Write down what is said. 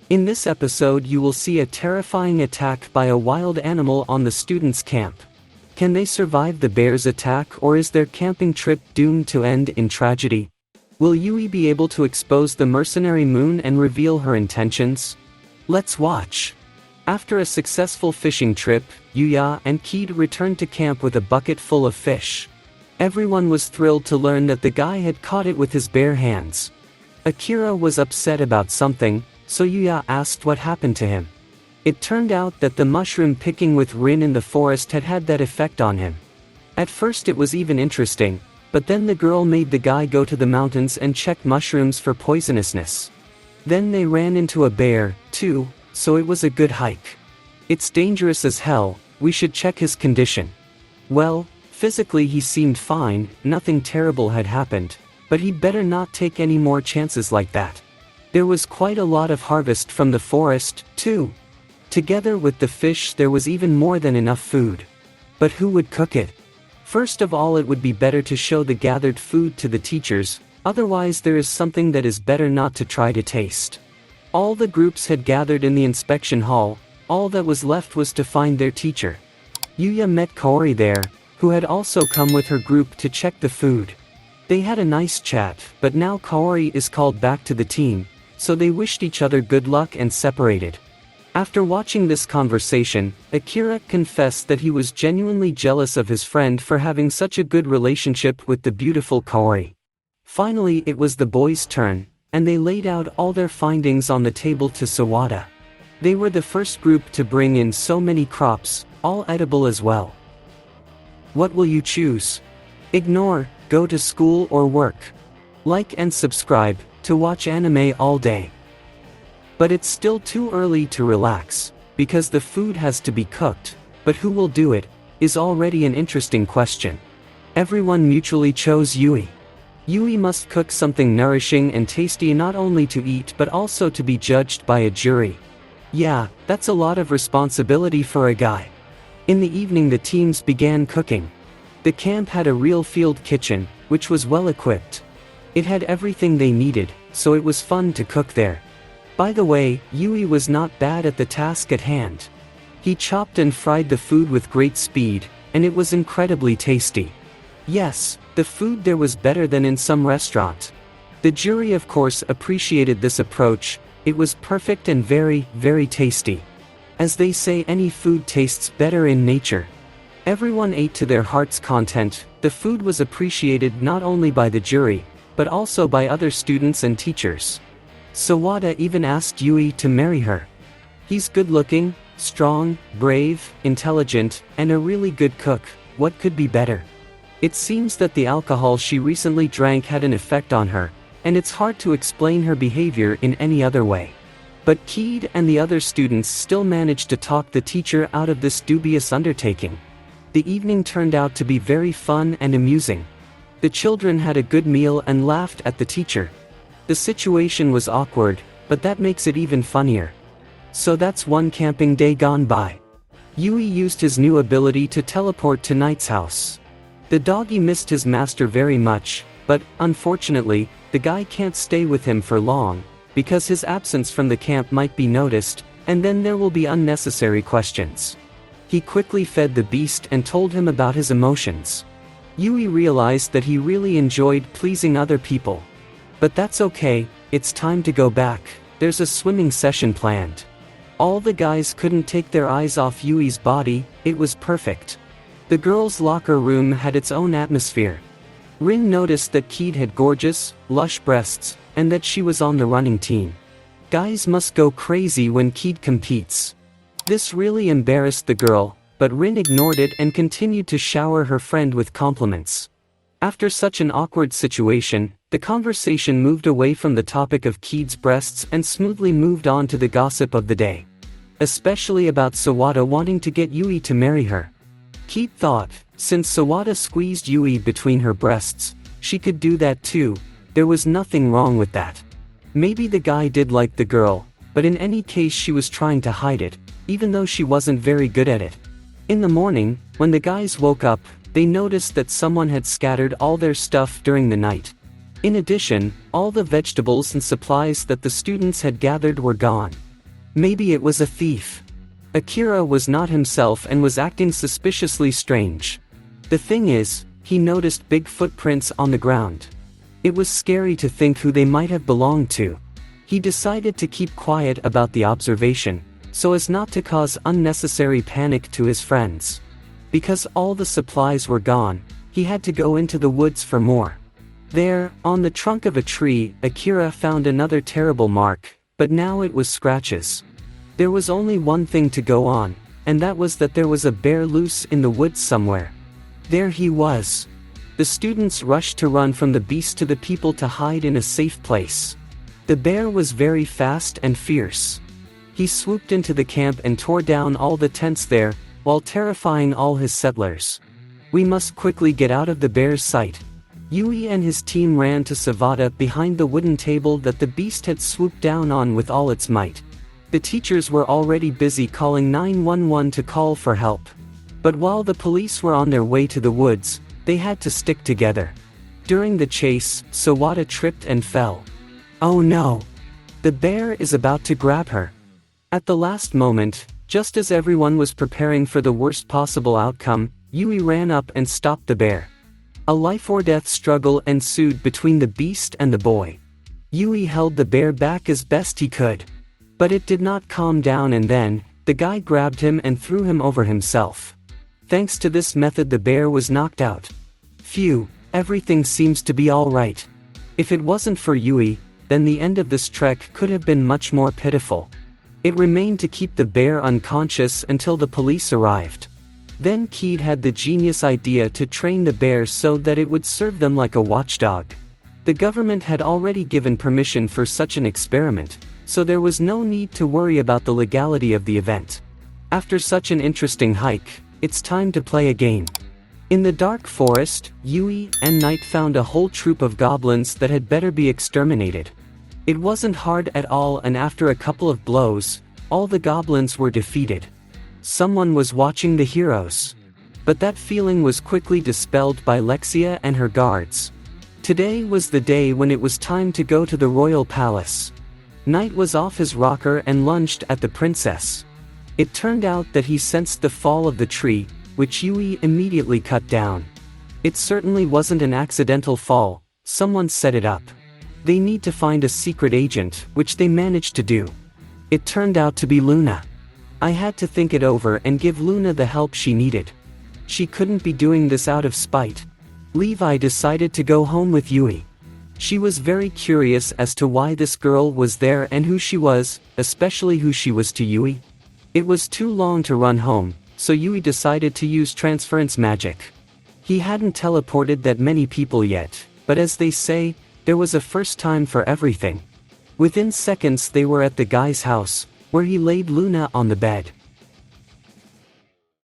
In this episode you will see a terrifying attack by a wild animal on the students' camp. Can they survive the bear's attack, or is their camping trip doomed to end in tragedy? Will Yui be able to expose the mercenary moon and reveal her intentions? Let's watch. After a successful fishing trip, Yuya and Kid returned to camp with a bucket full of fish. Everyone was thrilled to learn that the guy had caught it with his bare hands. Akira was upset about something, so Yuya asked what happened to him. It turned out that the mushroom picking with Rin in the forest had that effect on him. At first it was even interesting, but then the girl made the guy go to the mountains and check mushrooms for poisonousness. Then they ran into a bear, too, so it was a good hike. It's dangerous as hell, we should check his condition. Well, physically he seemed fine, nothing terrible had happened, but he'd better not take any more chances like that. There was quite a lot of harvest from the forest, too. Together with the fish there was even more than enough food. But who would cook it? First of all, it would be better to show the gathered food to the teachers, otherwise there is something that is better not to try to taste. All the groups had gathered in the inspection hall, all that was left was to find their teacher. Yuya met Kaori there, who had also come with her group to check the food. They had a nice chat, but now Kaori is called back to the team, so they wished each other good luck and separated. After watching this conversation, Akira confessed that he was genuinely jealous of his friend for having such a good relationship with the beautiful Kaori. Finally it was the boys' turn, and they laid out all their findings on the table to Sawada. They were the first group to bring in so many crops, all edible as well. What will you choose? Ignore, go to school or work. Like and subscribe to watch anime all day. But it's still too early to relax, because the food has to be cooked, but who will do it, is already an interesting question. Everyone mutually chose Yui. Yui must cook something nourishing and tasty, not only to eat but also to be judged by a jury. Yeah, that's a lot of responsibility for a guy. In the evening the teams began cooking. The camp had a real field kitchen, which was well equipped. It had everything they needed, so it was fun to cook there. By the way, Yui was not bad at the task at hand. He chopped and fried the food with great speed, and it was incredibly tasty. Yes, the food there was better than in some restaurant. The jury of course appreciated this approach, it was perfect and very, very tasty. As they say, any food tastes better in nature. Everyone ate to their heart's content. The food was appreciated not only by the jury, but also by other students and teachers. Sawada even asked Yui to marry her. He's good-looking, strong, brave, intelligent, and a really good cook, what could be better? It seems that the alcohol she recently drank had an effect on her, and it's hard to explain her behavior in any other way. But Kid and the other students still managed to talk the teacher out of this dubious undertaking. The evening turned out to be very fun and amusing. The children had a good meal and laughed at the teacher. The situation was awkward, but that makes it even funnier. So that's one camping day gone by. Yui used his new ability to teleport to Knight's house. The doggy missed his master very much, but, unfortunately, the guy can't stay with him for long, because his absence from the camp might be noticed, and then there will be unnecessary questions. He quickly fed the beast and told him about his emotions. Yui realized that he really enjoyed pleasing other people. But that's okay, it's time to go back, there's a swimming session planned. All the guys couldn't take their eyes off Yui's body, it was perfect. The girls' locker room had its own atmosphere. Rin noticed that Kid had gorgeous, lush breasts, and that she was on the running team. Guys must go crazy when Kid competes. This really embarrassed the girl, but Rin ignored it and continued to shower her friend with compliments. After such an awkward situation, the conversation moved away from the topic of Kid's breasts and smoothly moved on to the gossip of the day. Especially about Sawada wanting to get Yui to marry her. Kid thought, since Sawada squeezed Yui between her breasts, she could do that too, there was nothing wrong with that. Maybe the guy did like the girl, but in any case she was trying to hide it, even though she wasn't very good at it. In the morning, when the guys woke up, they noticed that someone had scattered all their stuff during the night. In addition, all the vegetables and supplies that the students had gathered were gone. Maybe it was a thief. Akira was not himself and was acting suspiciously strange. The thing is, he noticed big footprints on the ground. It was scary to think who they might have belonged to. He decided to keep quiet about the observation, so as not to cause unnecessary panic to his friends. Because all the supplies were gone, he had to go into the woods for more. There, on the trunk of a tree, Akira found another terrible mark, but now it was scratches. There was only one thing to go on, and that was that there was a bear loose in the woods somewhere. There he was. The students rushed to run from the beast to the people to hide in a safe place. The bear was very fast and fierce. He swooped into the camp and tore down all the tents there, while terrifying all his settlers. We must quickly get out of the bear's sight. Yui and his team ran to Savata behind the wooden table that the beast had swooped down on with all its might. The teachers were already busy calling 911 to call for help. But while the police were on their way to the woods, they had to stick together. During the chase, Sawada tripped and fell. Oh no! The bear is about to grab her. At the last moment, just as everyone was preparing for the worst possible outcome, Yui ran up and stopped the bear. A life-or-death struggle ensued between the beast and the boy. Yui held the bear back as best he could. But it did not calm down, and then, the guy grabbed him and threw him over himself. Thanks to this method, the bear was knocked out. Phew, everything seems to be all right. If it wasn't for Yui, then the end of this trek could have been much more pitiful. It remained to keep the bear unconscious until the police arrived. Then Keed had the genius idea to train the bear so that it would serve them like a watchdog. The government had already given permission for such an experiment, so there was no need to worry about the legality of the event. After such an interesting hike, it's time to play a game. In the dark forest, Yui and Knight found a whole troop of goblins that had better be exterminated. It wasn't hard at all, and after a couple of blows, all the goblins were defeated. Someone was watching the heroes. But that feeling was quickly dispelled by Lexia and her guards. Today was the day when it was time to go to the royal palace. Knight was off his rocker and lunged at the princess. It turned out that he sensed the fall of the tree, which Yui immediately cut down. It certainly wasn't an accidental fall, someone set it up. They need to find a secret agent, which they managed to do. It turned out to be Luna. I had to think it over and give Luna the help she needed. She couldn't be doing this out of spite. Levi decided to go home with Yui. She was very curious as to why this girl was there and who she was, especially who she was to Yui. It was too long to run home, so Yui decided to use transference magic. He hadn't teleported that many people yet, but as they say, there was a first time for everything. Within seconds they were at the guy's house, where he laid Luna on the bed.